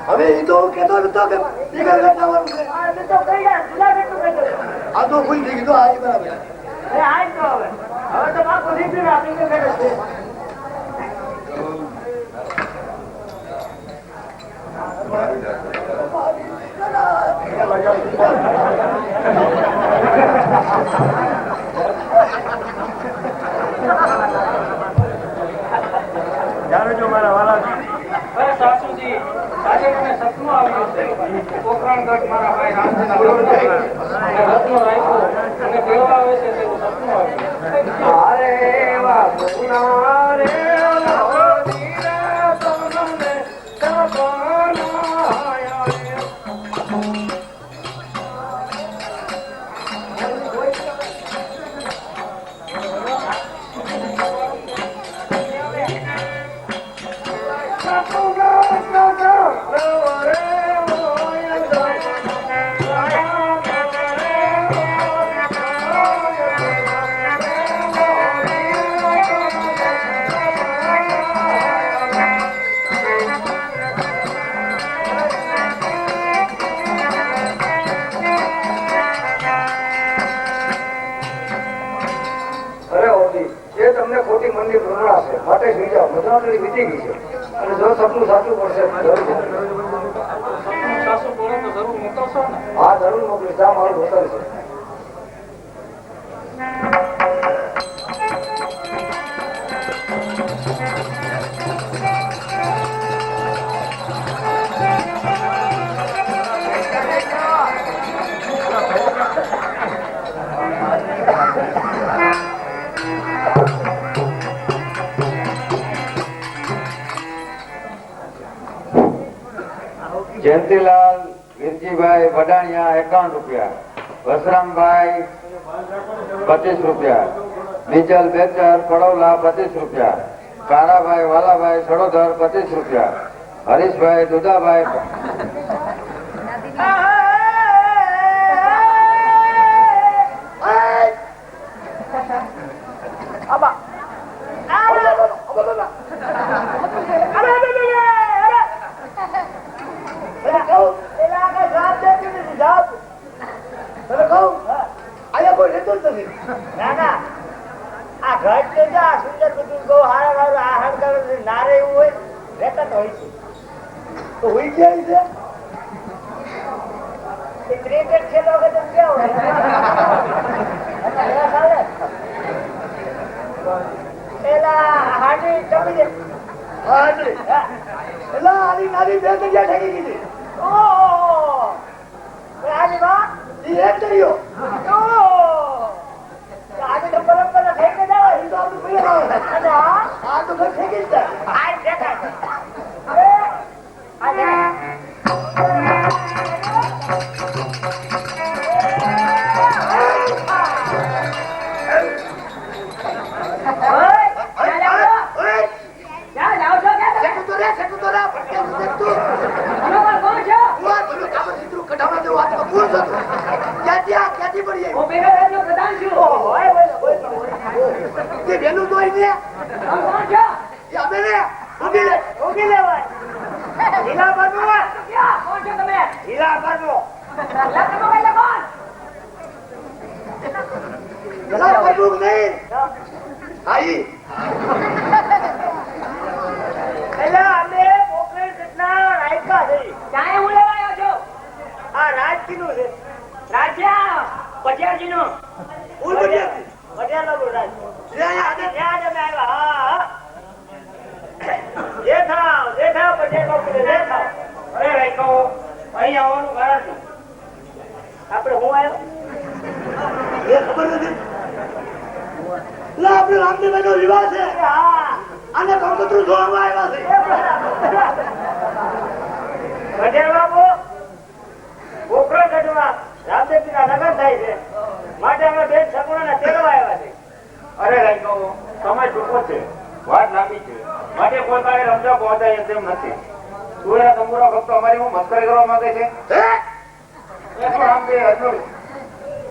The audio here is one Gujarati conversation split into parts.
હવે એ તો કેતો નતો કે દીકરા લટાવવાનું છે. આ તો ભૂલ થઈ ગયું. આ બરાબર હવે તો બાપુ દીકરી આપી તો કરે છે. જો મારા વાલા સાસુજી આજે મને સપનું આવ્યું છે. પોખરણગઢ મારા ભાઈ રામજીના રત્નો રાખ્યો અને કેવા આવે છે તેવું સપનું આવ્યું. અરે વાહ સોના રે અને જો સપનું સાચું પડશે હા જરૂર મોકલીશ. આ મારું હોટલ છે. જયંતિલાલ વીરજીભાઈ વડાણિયા 51 રૂપિયા, વસરામભાઈ 25 રૂપિયા, બીજલ બેચર પડોલા 25 રૂપિયા, કારાભાઈ વાલાભાઈ સડોદર 25 રૂપિયા, હરીશભાઈ દુદાભાઈ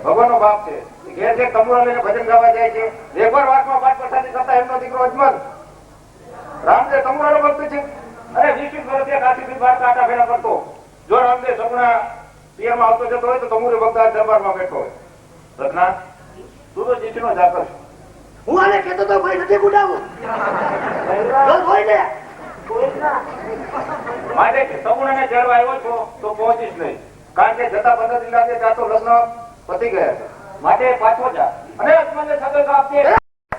ભગવાન નો બાપ છે. ઘેર ઘેર તંબુરા લઈને ભજન ગાવા જાય છે. વેપાર વાસમાં 5 પ્રસાદી કરતા એમનો દીકરો અજમલ રામદેવ તંબુરાનો ભક્ત છે. અરે 20 વર્ષે કાશીથી બાર કાંટા ફેરા કરતો. જો રામદેવ સપના પિયરમાં આવતો જતો હોય તો તમુરે બગદાદ દરબારમાં બેઠો હોય. રત્ના, તું તો જીસીનો જાકર છો. હું આને કહેતો તો ભાઈ નથી ગુડાવું રોજ હોય ને માટે સગુણાને ચડવા આવ્યો છો તો પહોંચીશ નહીં. કારણ કે જતા 15 દિન લાગે ત્યાં તો લગ્ન પતી ગયા છે. માટે પાછો જા અને અજમાનને સગલ આપજે.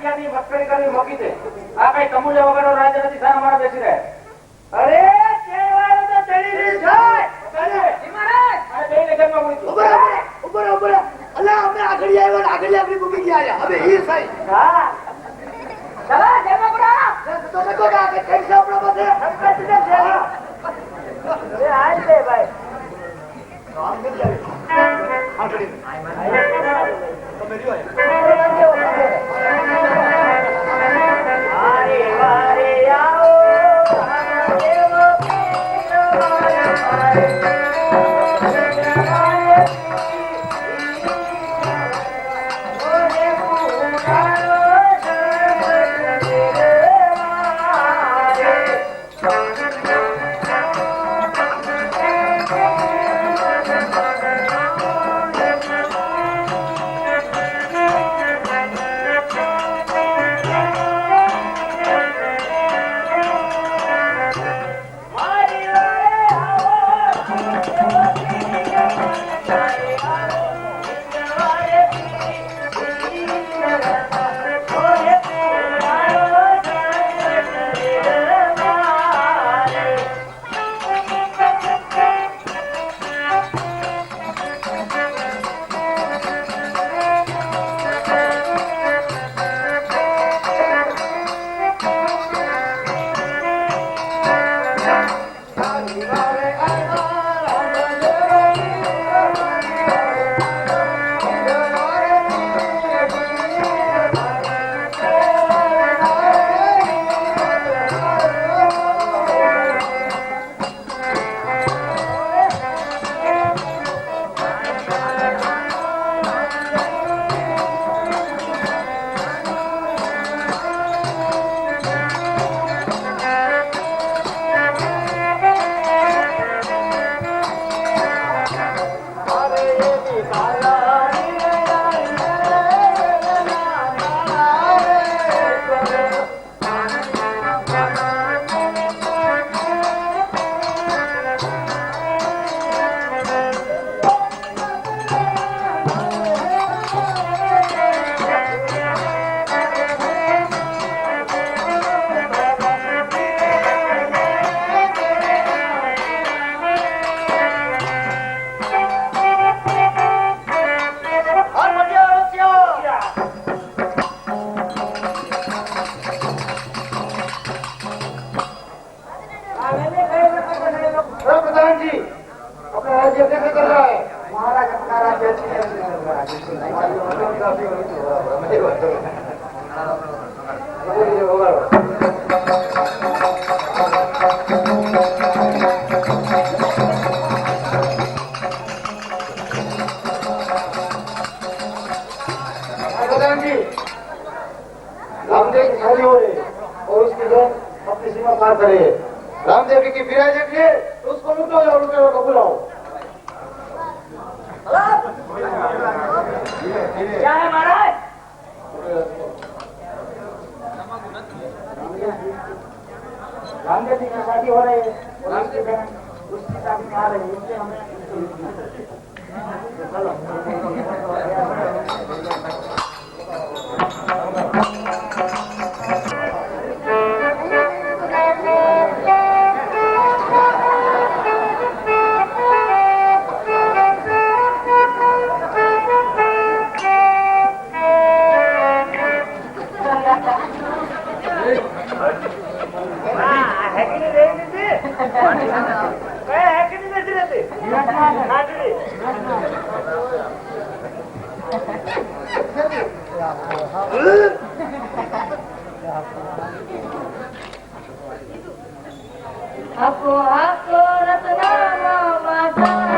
ત્યાંની મસ્કરી કરી મૂકી દે. આ કઈ તમુલે વગરનો રાજ્ય નથી. સારા મારા બેસી રહે. અરે કેવાળો તો ચડી રહી જાય અને બેયને ઘરમાં મૂકી દો. ઉપર અલા અમે આગળ આવ્યા મૂકી ગયા હવે ઈ સહી હા ચલા જેમાં બડા તો નકો કે આગળ થઈ છે આપણા પાસે સંકટ છે એ આજ લે ભાઈ આમ કે જાય આગળ તમે રહ્યો આરે વારે આવો દેવો रामदेव की विराज रखिए उसको लुटो और रुपये को बुलाओ. क्या है महाराज रामदेव जी की शादी हो रही है उसकी शादी में आ रही है इसलिए हमें Aku Ratna Mama Mama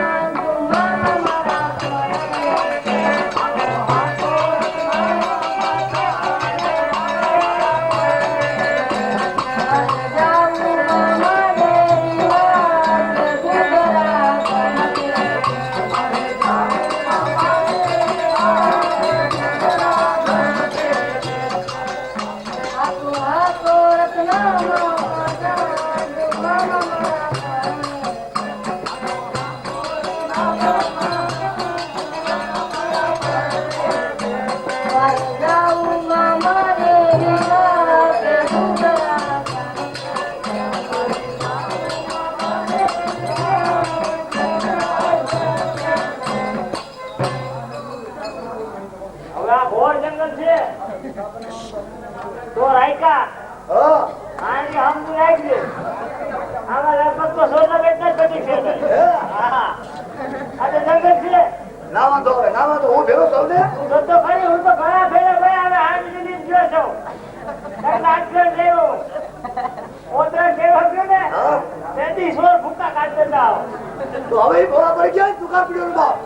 તો હવે ઈ ભોળા પડી ગયા દુકાન પીડ્યો નો બાપ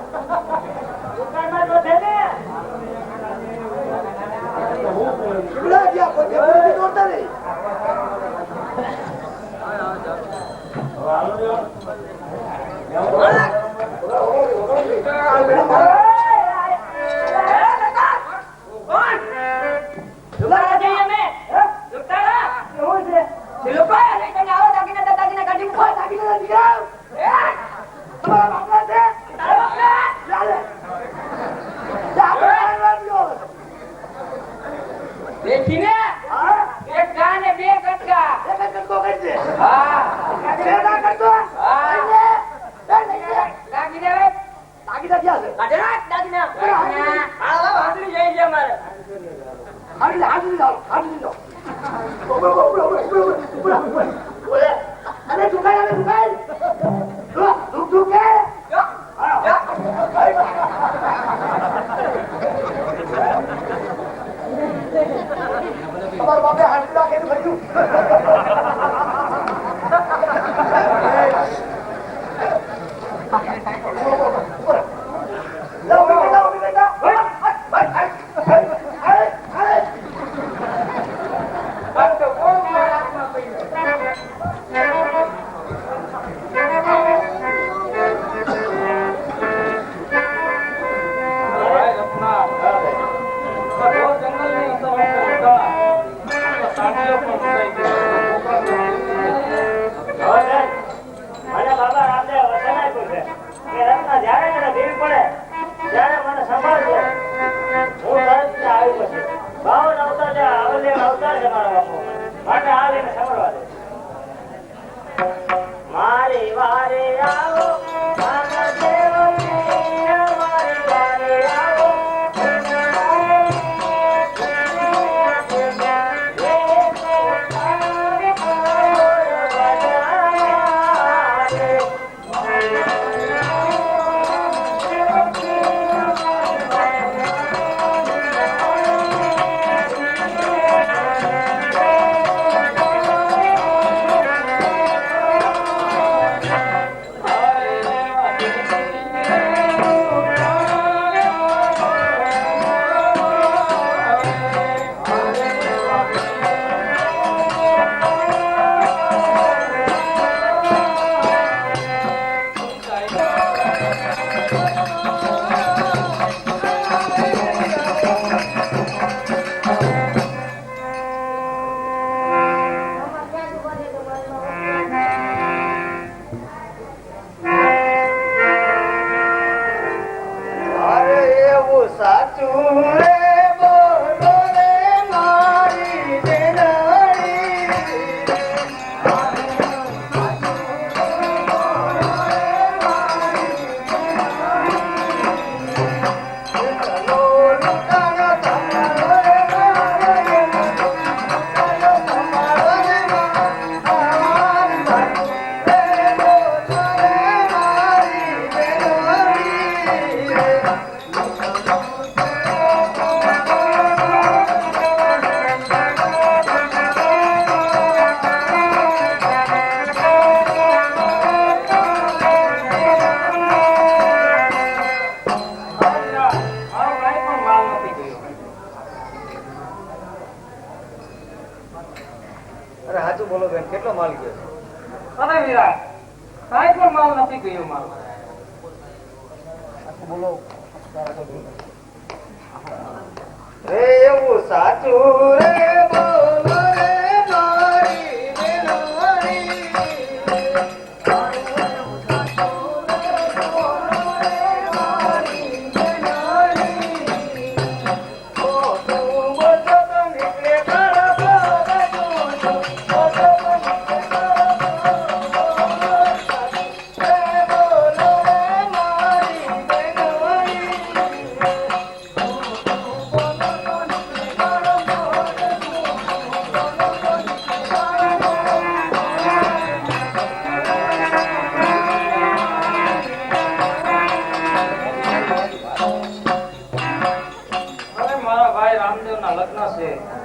શિવડા ગયા કોઈ પૂરી નોરતા નહીં દેખીને એક ગા ને બે કટકા લાગી દે હાથલી જઈ છે મારે તમારા બાપે હાથ રાખીને ભર્યું મારી વારે આવો કેટલો માલ ગયો? અરે વીરા કાંઈ પણ માલ નથી ગયો મારો બોલો રે એવું સાચું રે બોલો રે મારી બેનોરી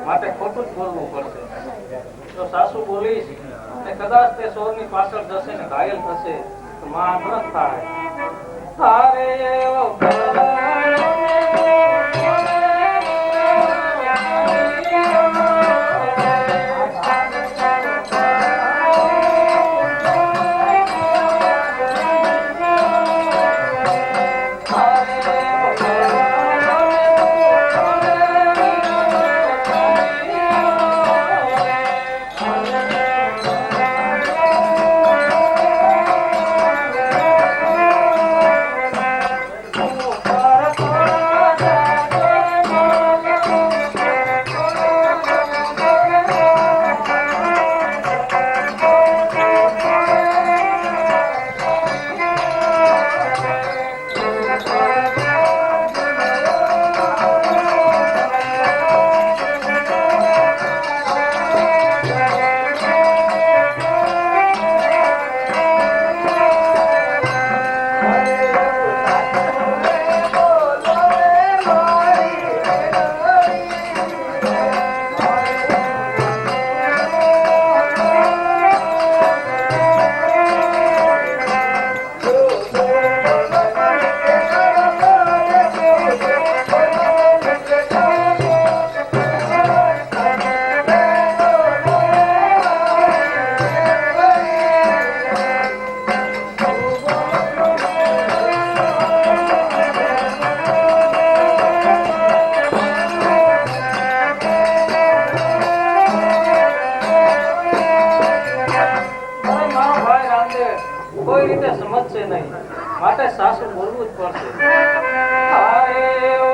માટે ખોટું જ બોલવું પડશે તો સાસુ બોલીશ ને કદાચ તે સોરની પાછળ જશે ને ઘાયલ થશે તો માં ન થાય. હારે એવો કોઈ રીતે સમજશે નહીં, માટે સાસુ બોલવું જ પડશે. હારે ઓ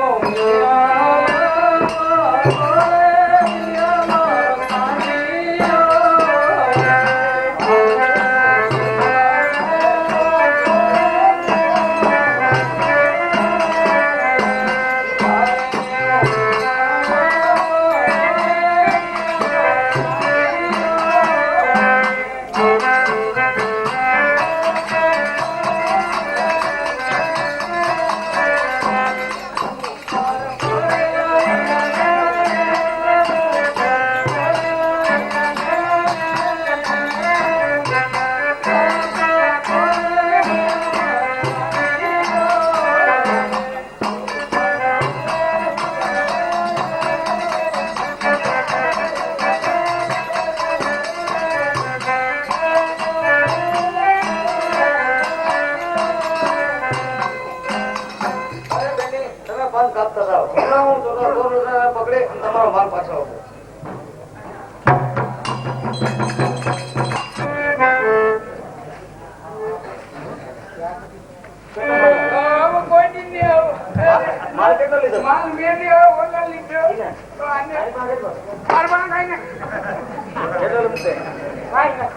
પકડે તમારો માલ પાછો આપો. માલ કેટલો લીધો? માલ મેં લીધો, ઓલા લીધો. તો આને મારવા કાઈ ને. કેટલો લીધો? કાઈ ના.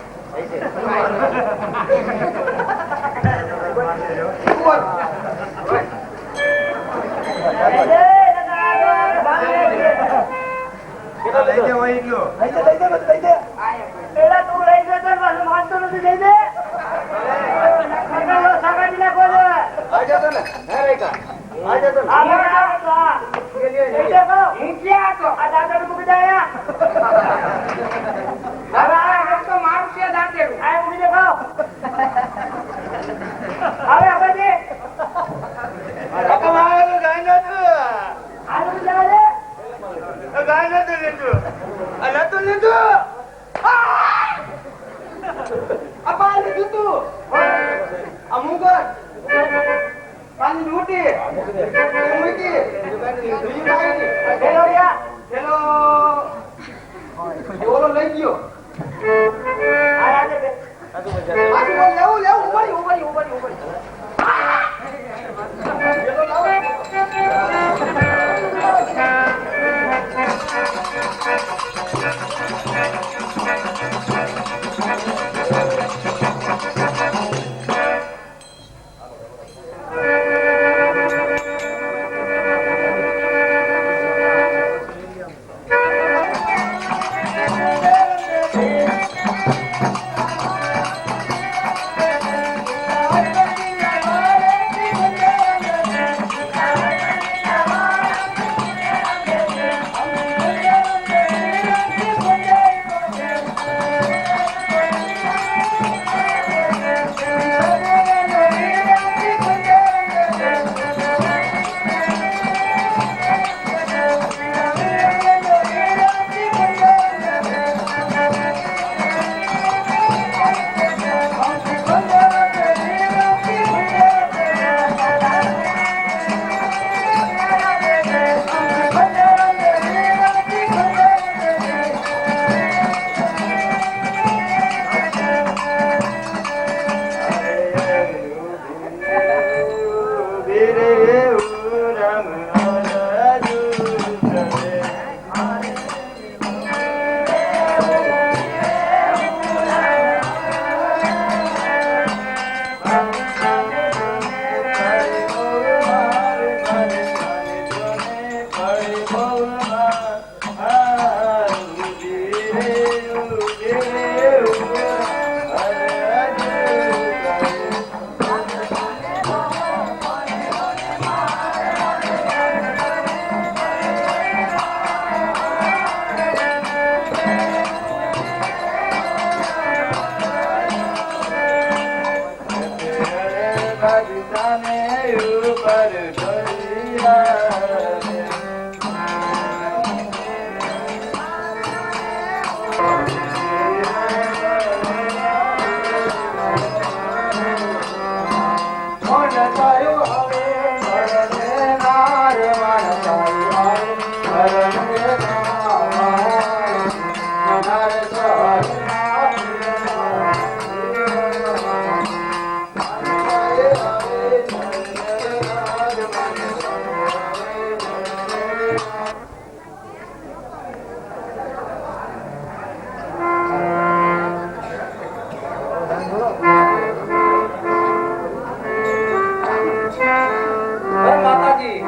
માતાજી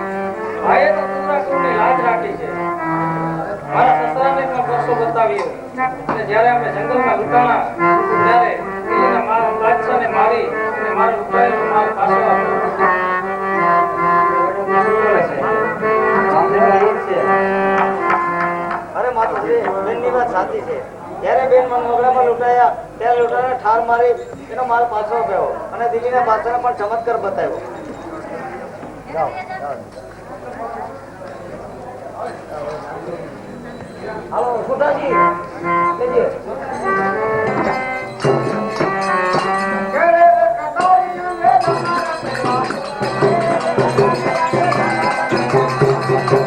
ભાઈએ તો પૂરા કુળની લાજ રાખી છે. મારા સસરાને પણ પરસો બતાવ્યો અને જ્યારે અમે જંગલમાં લૂંટાણા ત્યારે દિલ્હીના મારા બાદશાહને મારી અને મારો લૂંટાયેલો માલ પાછો આપ્યો. અરે માતાજી બેનની વાત સાચી છે. જ્યારે બેન મને મોગરામાં લૂંટાયા ત્યારે લૂંટાને ઠાર મારી એનો માલ પાછો આપ્યો અને દિલ્હીના બાદશાહને પણ ચમત્કાર બતાવ્યો. હાલો સુધાજી લેજે. Thank you.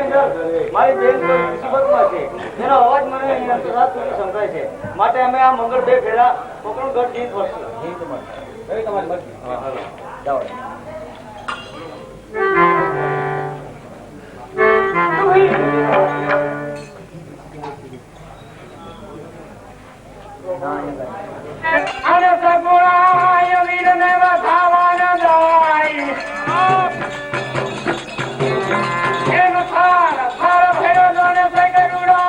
અંદર મારી બેન કોઈ મુસીબતમાં છે એનો અવાજ મને અહીંયા રાત સુધી સંભળાય છે માટે અમે આ મંગળ બે ફેરા કોકણગઢ જીત વળશું તમારી મરજી હા હાલો જાઓ અને સગુણાય વીરને વધાવાના જાય એનો થાર ફેરો જોને સગરુડો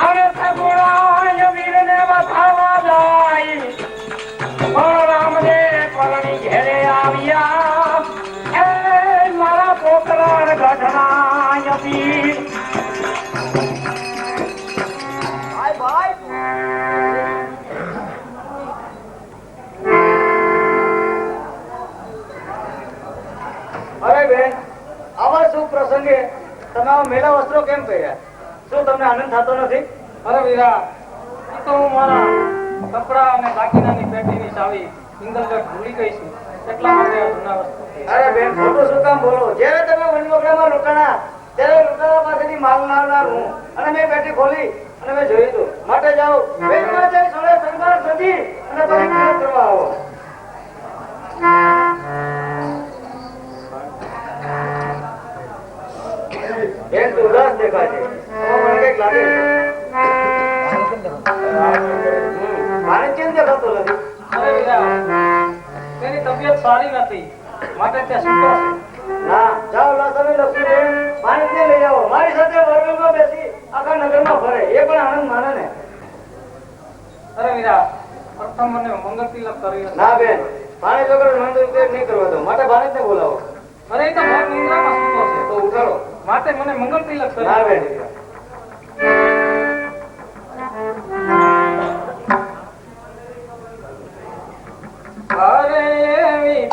અને સગુણાય વીરને વધાવા જાય રામને પરણી ઘેરે આવ્યા એ મારા પોકરણ ગઢના વીર અરે બેન આવા શુભ પ્રસંગે તમે આવા મેળા વસ્ત્રો કેમ પહેર્યા શું તમને આનંદ થતો નથી અરે વીરા એ તો હું મારા કપડા અને દાગીનાની પેટીની ચાવી ઇંગલગઢ ભૂલી ગઈ છું એટલા માટે આ જૂના વસ્તુ અરે બેન ખોટું શું કામ બોલો જ્યારે તમે વનવગડામાં રોકાણા ત્યારે લૂંટારા પાસેથી માલ લાવનાર હું અને મેં પેટી ખોલી અને મેં જોયું હતું માટે જાઓ બેનમાં જઈ સોળે સંભાળ સજી અને પછી ખરીદ કરવા આવો બેન તું ઉદાસ દેખાય છે મને કઈક લાગે મારે કેમ દેખાતો નથી અરે વીરા તેની તબિયત સારી નથી માટે ત્યાં સૂતો છે ના જાઓ લાસાને લખી દે માણસને લઈ આવો મારી સાથે વર્ગમાં બેસી આખા નગરમાં ફરે એ પણ આનંદ માને ને અરે વીરા પ્રથમ મને મંગળ તિલક કરી ના બેન પાણી વગર નંદ ઉકેલ નહીં કરવા દો માટે ભાણેજને બોલાવો અરે એ તો ભર નિંદ્રામાં સૂતો છે તો ઉઠાડો માટે મને મંગળ તિલક કરી ના બેન અરે એવી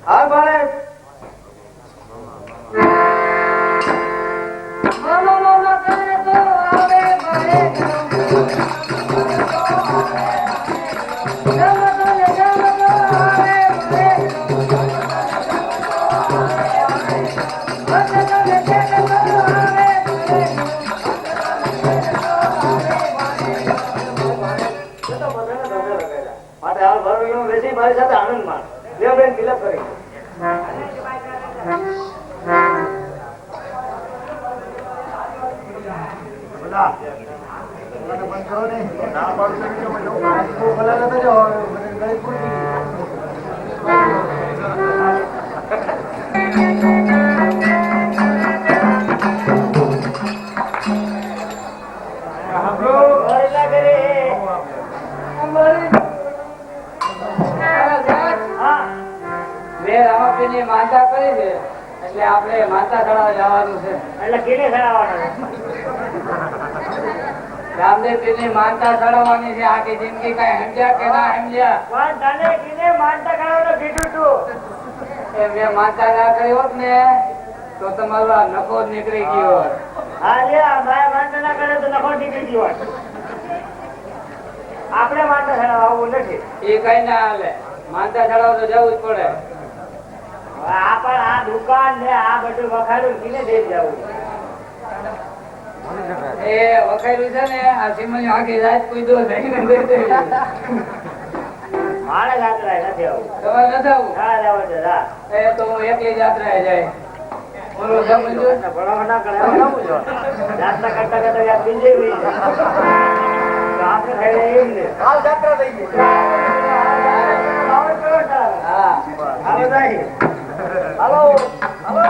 હા ભાણેજ માટે હાલ ભર મહિનો બેસી મારી સાથે આનંદ માણ લ્યો બેન તિલક કરી રામાપીરની માનતા કરી છે એટલે આપણે માનતા ચડાવવા જવાનું છે એટલે કેને ચડાવવાનું રામદેવ પીરની માનતા ચડાવવાની છે આખી જિંદગી કઈ સમજ્યા કે ના સમજ્યા પણ તને કેને માનતા કરવાનું કીધું તું એ મેં માનતા ના કરી હોત ને તો તમારો આ નફો જ નીકળી ગયો હોત. હા લે ભાઈ માનતા ના કરે તો નફો નીકળી ગયો હોત. આપણે માનતા ચડાવવા આવું નથી એ કઈ ના હાલે માનતા ચડાવવા તો જવું જ પડે આ પણ આ દુકાન ને આ બધું વખાડ્યું કિને દે જવું એ વખાયેલું છે ને આ સિમની આખી રાત કોઈ દો જઈને દે દે મારે જાત્રા નથી આવું તમારે નથી આવું હા લેવા છે હા એ તો હું એકલી જાત્રાએ જાય બોલો સમજો ભણવા ના કરે જાત્રા કરતા કરતા યાદ બીજે હોય છે આપણે ખાઈ એમ ને હાલ જાત્રા થઈ ગઈ હા હા હાલો જાય હાલો હાલો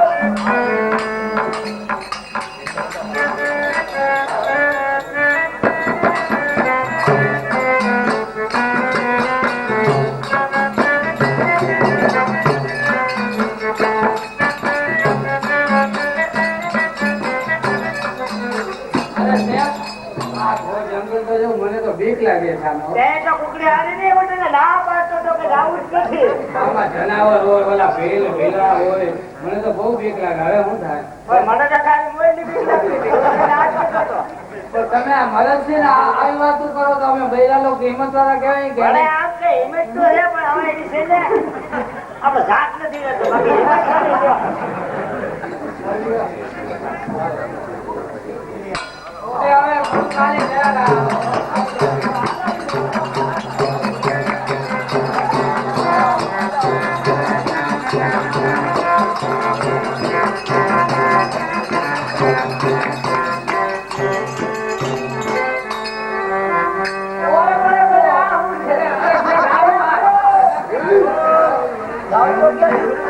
મને તો બીક લાગે છે આમાં. તે તો કુકડી હારી નહીં હોય ને ના પાડતો તો કે જાવું જ નથી આમાં જનાવર હોય ઓલા ભેલા હોય મને તો બહુ બીક લાગે. હવે શું થાય? પણ મને તો ખાલી મોયની બીક લાગતી હતી. મને ના જ કરતો. તો તમે આ મરદ છે ને આવી વાતો કરો તો અમે બૈરા લોકો હિંમત વાળા કહેવાય કે ભલે આમ કે હિંમત તો છે પણ હવે એની છે ને આપણે જાત નથી રહેતો બાકી હિંમત ખાલી જો. એ હવે ખાલી ગયા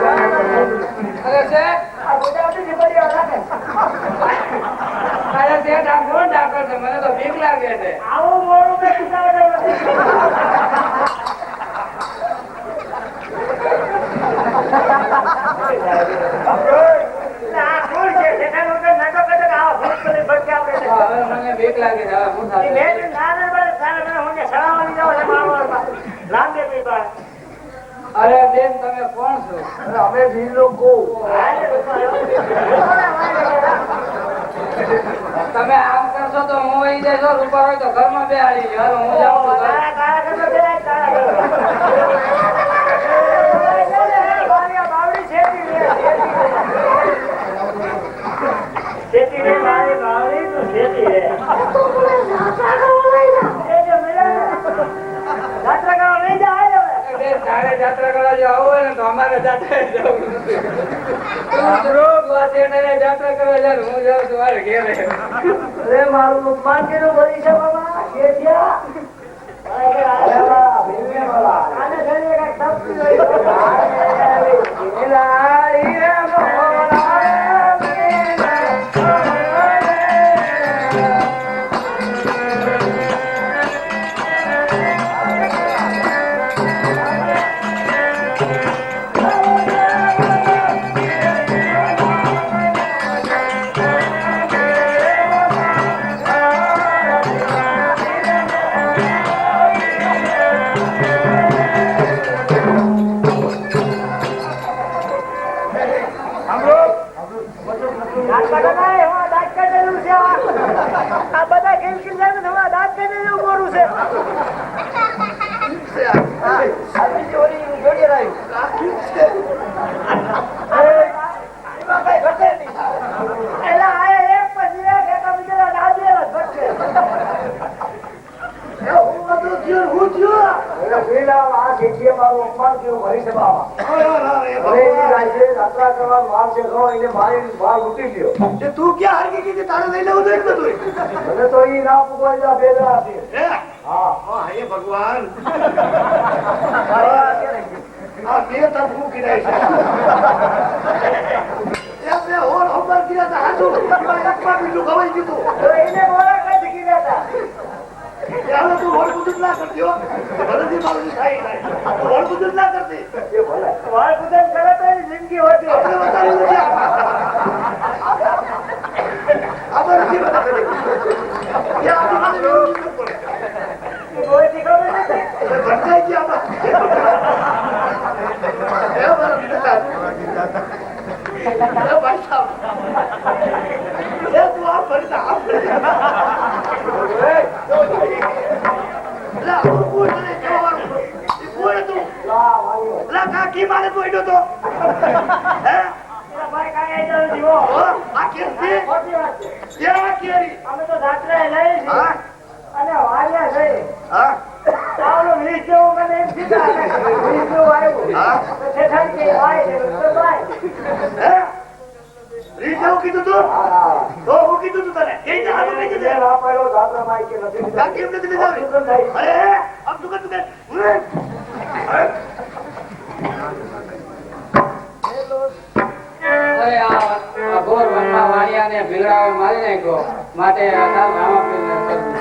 અરે છે આ ગુજરાતી જીબડી રાખે અરે તે ડાકોર છે મને તો બીક લાગે છે. આવું મોડું કે કિસાડે નથી આ કોણ છે જેઠાનો કે નાટો કરે કે આવા ભૂત કરી ભટકે આપણે હવે મને બીક લાગે છે. હવે શું ઈ થાય? મેં નાને બારે સારા મને હું સડાવવાની જાવ છે મારવા લાંબે પી બા અરે બેન તમે કોણ છો? અમે ભીલ લોકો તમે આમ કરશો તો હું વહી જશો. રૂપા હોય તો ઘરમાં બેહાડી લ્યો. હાલો, હું જાઉં છું ઘરે. તારા તારા કરતો છે તારા કરતો બાવડી છેતી રે મારી બાવડી તું છેતી રે જાત્રા કરવા લઈ જાય બેન, તારે જાત્રા કરવા જો આવું હોય ને તો અમારે જાત્રા જવું નથી. તું રોગ વાસેને જાત્રા કરવા જા. હું જાઉં છું મારે ઘેરે. અરે મારું ઉપમાન કેનું ભરી છે બાબા કે થયા આને ઘરે એક શબ્દ આ બધા ખેલકી જાય ને દાંત કાઢે એવું મોરું છે તું ક્યાં હરકી કીધી તારે લઈ લેવું જોઈએ બધું તો ઈ ના પૂગવા ભેગા હતી હા હે ભગવાન આ બે તરફું કીધા છે એમને હોર ખબર કીધા હતા હાજુ એકમાં બીજું ખવાઈ દીધું તો એને બોલા કઈ કીધા હતા ત્યારે તું હોર કુદુર ના કરતી હો ભલેથી મારું થાય થાય હોર કુદુર ના કરતી વાળ કુદરત કરે તો એની જિંદગી હોતી આપણે બતાવ્યું નથી આપણે નથી બતાવ્યું ત્યાં આપણે એવું નહીં પડે કોઈ થી ખબર નથી ભટકાઈ ગયા ભાઈ સાહેબ તું આ ફરતા કાકી મારે તું એડો તો ભાઈ કાંઈ આવી નથી હો આ કેસથી ખોટી વાત છે ક્યાં કેરી અમે તો દાત્રે લઈ છીએ હા અને વાર્યા છે હા આવડો વીસ જેવું મને એમ કીધા વીસ જેવું આવ્યું હા તો શેઠાણી કે ભાઈ છે તો ભાઈ હે રીત એવું કીધું તું તો હું કીધું તું તને કઈ ના હાલ નહીં કીધું કાકી એમને કીધું જાવ અરે આમ તું કર અરે આ ઘોર વનમાં વાણિયાને ભીલડાએ મારી નાખ્યો માટે આ તાર રામાપીરને કરવું.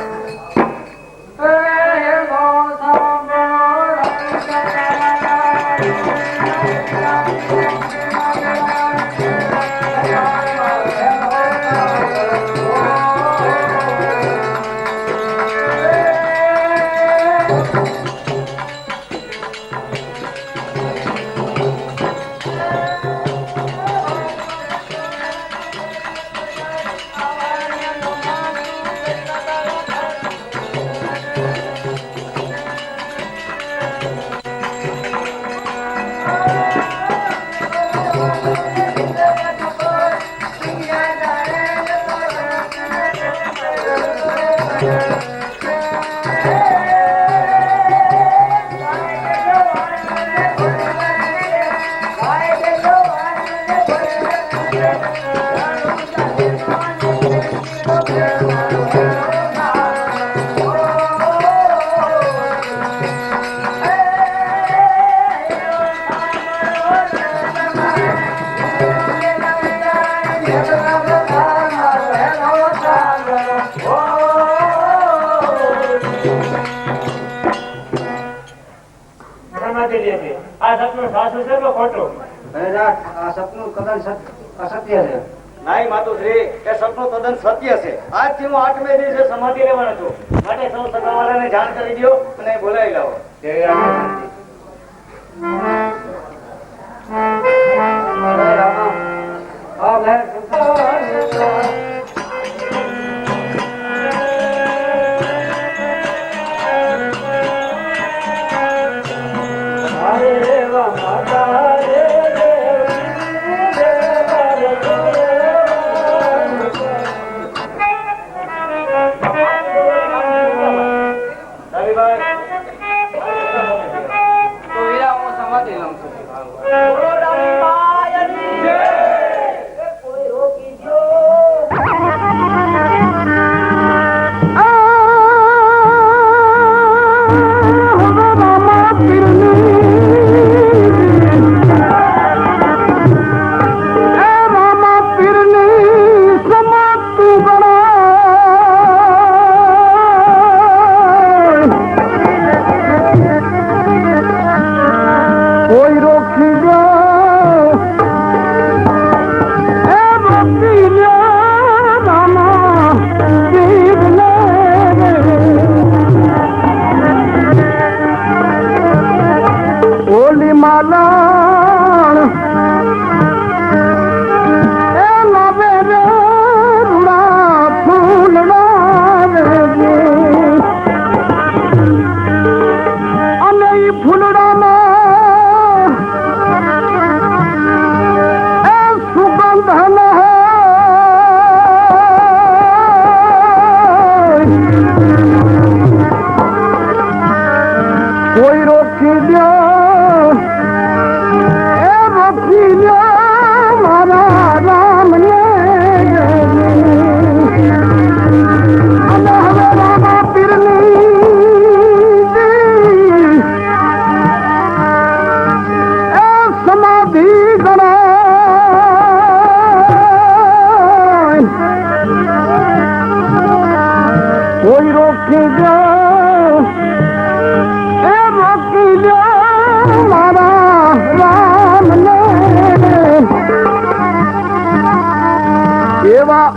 આ સપનું સાચું છે કે ખોટું? આ સપનું તદ્દન અસત્ય છે. નાઈ માતુશ્રી, એ સપનું તદ્દન સત્ય છે. આજથી હું 8મે દિવસે સમાધિ લેવાનો છું. માટે સૌ સગાવાળાને જાણ કરી દો અને બોલાવી લાવો.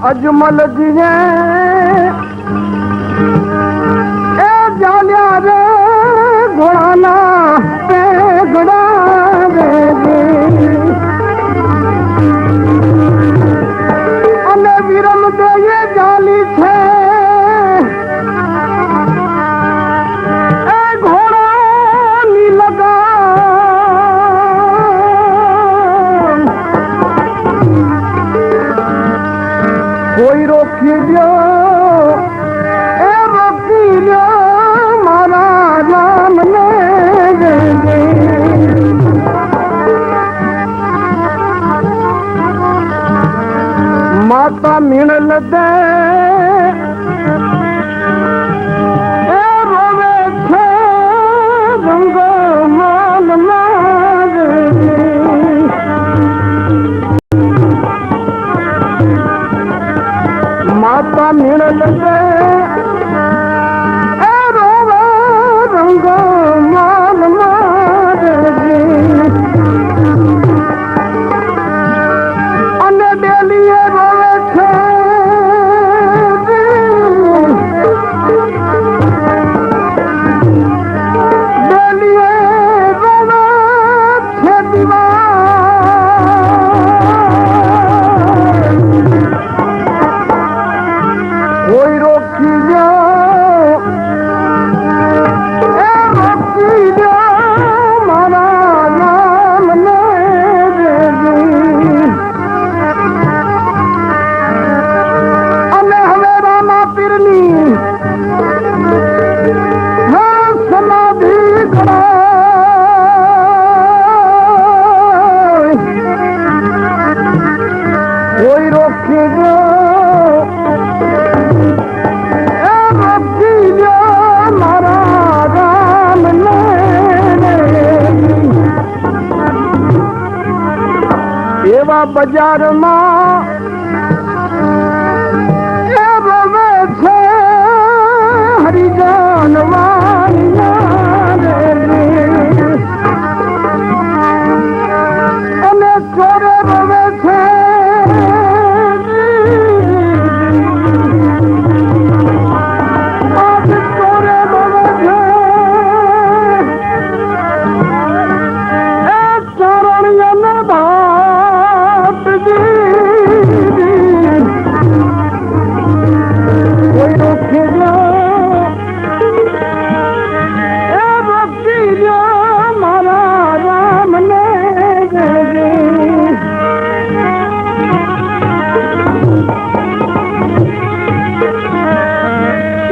अजमल जिए ए जालिया रे घोड़ाना पे घड़ा अने विरम दे ये जाली छे ए घोड़ा नी लगा कोई रोकी दो ए रोकी दो मारा राम ने माता मिणल दे ए रोवे छे रंग मान मारे માતા મિળલ છે એ રોવે રંગ માલ મારજી અને ડેલીએ રોવે છે ડેલીએ રોવે છે દીવા કોઈ રોકી જાઓ એ રોકી જાઓ મારા નામને દેજી અને હવે રામા પીરની હા સમાધિ કરાય કોઈ રોકી જાઓ મારા રામ એવા બજારમાં એ રોવે છે હરિજન અને ચોરે રોવે છે મારા રામને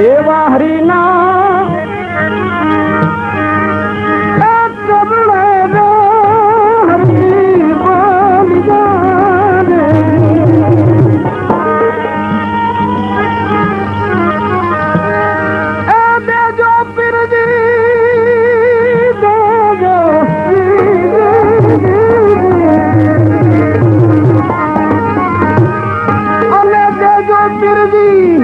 એવા હરિના ચરણે હરી બોલી જાને દેજો પીરજી દેજો અને દેજો પીરજી